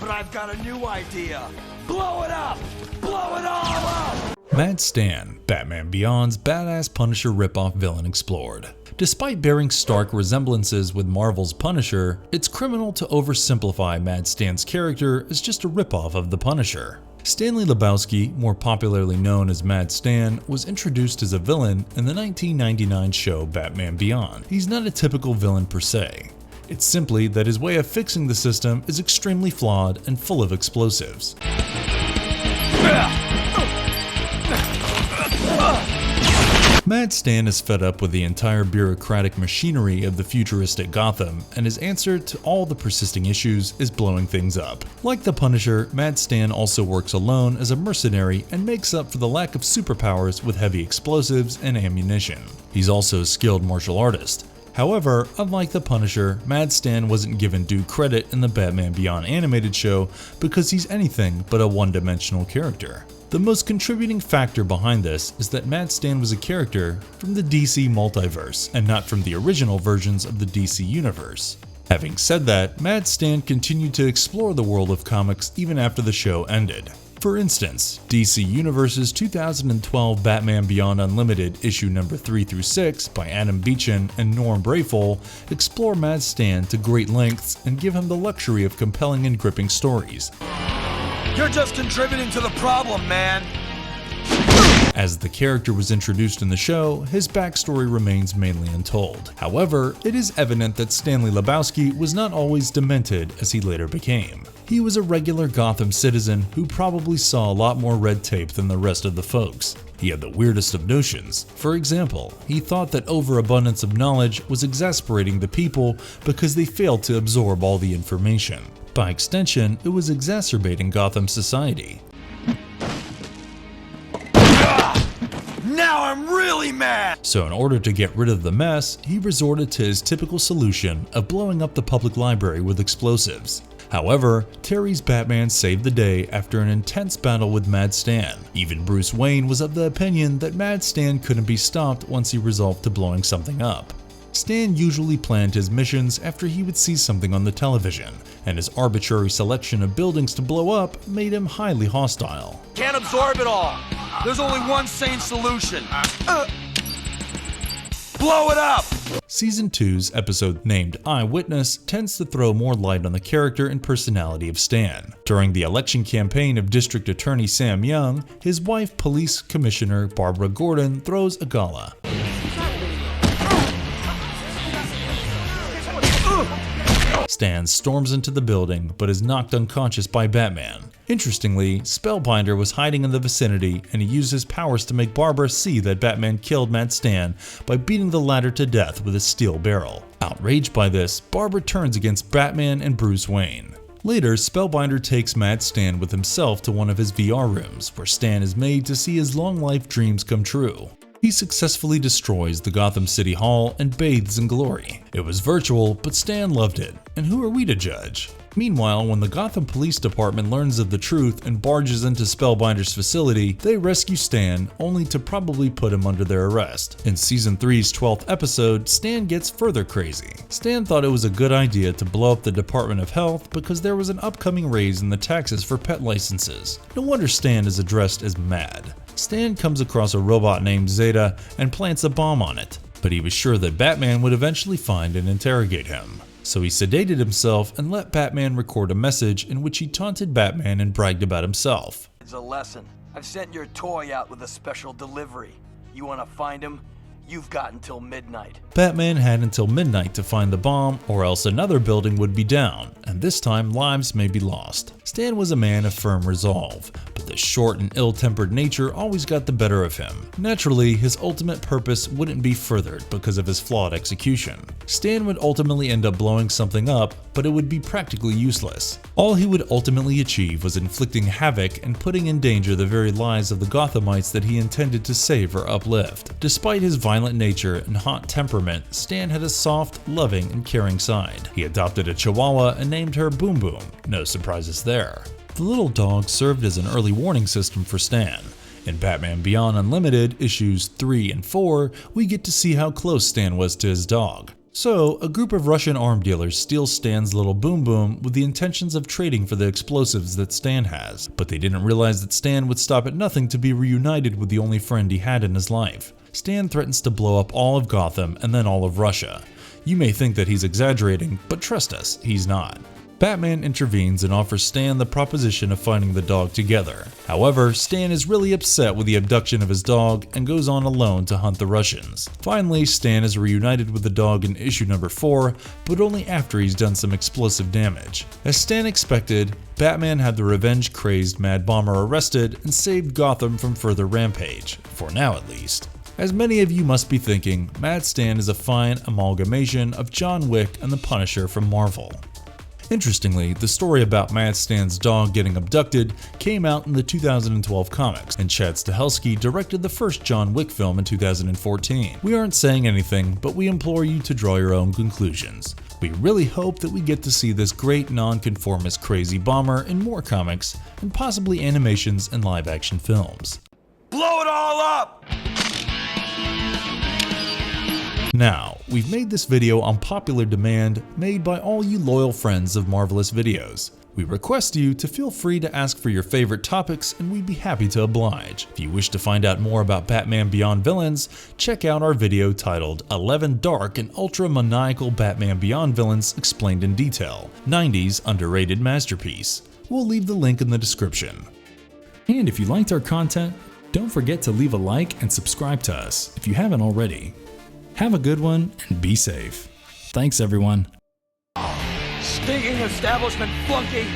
but I've got a new idea. Blow it up! Blow it all up! Mad Stan, Batman Beyond's badass Punisher ripoff villain explored. Despite bearing stark resemblances with Marvel's Punisher, it's criminal to oversimplify Mad Stan's character as just a ripoff of the Punisher. Stanley Labowski, more popularly known as Mad Stan, was introduced as a villain in the 1999 show Batman Beyond. He's not a typical villain per se. It's simply that his way of fixing the system is extremely flawed and full of explosives. Mad Stan is fed up with the entire bureaucratic machinery of the futuristic Gotham, and his answer to all the persisting issues is blowing things up. Like the Punisher, Mad Stan also works alone as a mercenary and makes up for the lack of superpowers with heavy explosives and ammunition. He's also a skilled martial artist. However, unlike the Punisher, Mad Stan wasn't given due credit in the Batman Beyond animated show because he's anything but a one-dimensional character. The most contributing factor behind this is that Mad Stan was a character from the DC multiverse and not from the original versions of the DC universe. Having said that, Mad Stan continued to explore the world of comics even after the show ended. For instance, DC Universe's 2012 Batman Beyond Unlimited issue number 3 through 6 by Adam Beechen and Norm Breyfogle explore Mad Stan to great lengths and give him the luxury of compelling and gripping stories. You're just contributing to the problem, man. As the character was introduced in the show, his backstory remains mainly untold. However, it is evident that Stanley Labowski was not always demented as he later became. He was a regular Gotham citizen who probably saw a lot more red tape than the rest of the folks. He had the weirdest of notions. For example, he thought that overabundance of knowledge was exasperating the people because they failed to absorb all the information. By extension, it was exacerbating Gotham society. Now I'm really mad! So in order to get rid of the mess, he resorted to his typical solution of blowing up the public library with explosives. However, Terry's Batman saved the day after an intense battle with Mad Stan. Even Bruce Wayne was of the opinion that Mad Stan couldn't be stopped once he resolved to blowing something up. Stan usually planned his missions after he would see something on the television, and his arbitrary selection of buildings to blow up made him highly hostile. Can't absorb it all. There's only one sane solution. Blow it up! Season 2's episode named Eyewitness tends to throw more light on the character and personality of Stan. During the election campaign of District Attorney Sam Young, his wife, Police Commissioner Barbara Gordon, throws a gala. Stan storms into the building but is knocked unconscious by Batman. Interestingly, Spellbinder was hiding in the vicinity and he used his powers to make Barbara see that Batman killed Mad Stan by beating the latter to death with a steel barrel. Outraged by this, Barbara turns against Batman and Bruce Wayne. Later, Spellbinder takes Mad Stan with himself to one of his VR rooms, where Stan is made to see his long-life dreams come true. He successfully destroys the Gotham City Hall and bathes in glory. It was virtual, but Stan loved it, and who are we to judge? Meanwhile, when the Gotham Police Department learns of the truth and barges into Spellbinder's facility, they rescue Stan, only to probably put him under their arrest. In Season 3's 12th episode, Stan gets further crazy. Stan thought it was a good idea to blow up the Department of Health because there was an upcoming raise in the taxes for pet licenses. No wonder Stan is addressed as mad. Stan comes across a robot named Zeta and plants a bomb on it, but he was sure that Batman would eventually find and interrogate him. So he sedated himself and let Batman record a message in which he taunted Batman and bragged about himself. It's a lesson. I've sent your toy out with a special delivery. You want to find him? You've got until midnight. Batman had until midnight to find the bomb, or else another building would be down, and this time lives may be lost. Stan was a man of firm resolve, but the short and ill-tempered nature always got the better of him. Naturally, his ultimate purpose wouldn't be furthered because of his flawed execution. Stan would ultimately end up blowing something up, but it would be practically useless. All he would ultimately achieve was inflicting havoc and putting in danger the very lives of the Gothamites that he intended to save or uplift. Despite his violent nature and hot temperament, Stan had a soft, loving, and caring side. He adopted a Chihuahua and named her Boom Boom. No surprises there. The little dog served as an early warning system for Stan. In Batman Beyond Unlimited issues 3 and 4, we get to see how close Stan was to his dog. So, a group of Russian arm dealers steals Stan's little boom boom with the intentions of trading for the explosives that Stan has, but they didn't realize that Stan would stop at nothing to be reunited with the only friend he had in his life. Stan threatens to blow up all of Gotham and then all of Russia. You may think that he's exaggerating, but trust us, he's not. Batman intervenes and offers Stan the proposition of finding the dog together. However, Stan is really upset with the abduction of his dog and goes on alone to hunt the Russians. Finally, Stan is reunited with the dog in issue number 4, but only after he's done some explosive damage. As Stan expected, Batman had the revenge-crazed Mad Bomber arrested and saved Gotham from further rampage, for now at least. As many of you must be thinking, Mad Stan is a fine amalgamation of John Wick and the Punisher from Marvel. Interestingly, the story about Mad Stan's dog getting abducted came out in the 2012 comics, and Chad Stahelski directed the first John Wick film in 2014. We aren't saying anything, but we implore you to draw your own conclusions. We really hope that we get to see this great non-conformist crazy bomber in more comics, and possibly animations and live-action films. Blow it all up! Now, we've made this video on popular demand made by all you loyal friends of Marvelous Videos. We request you to feel free to ask for your favorite topics and we'd be happy to oblige. If you wish to find out more about Batman Beyond villains, check out our video titled 11 Dark and Ultra-Maniacal Batman Beyond Villains Explained in Detail, 90s Underrated Masterpiece. We'll leave the link in the description. And if you liked our content, don't forget to leave a like and subscribe to us if you haven't already. Have a good one and be safe. Thanks everyone. Stinking establishment flunky!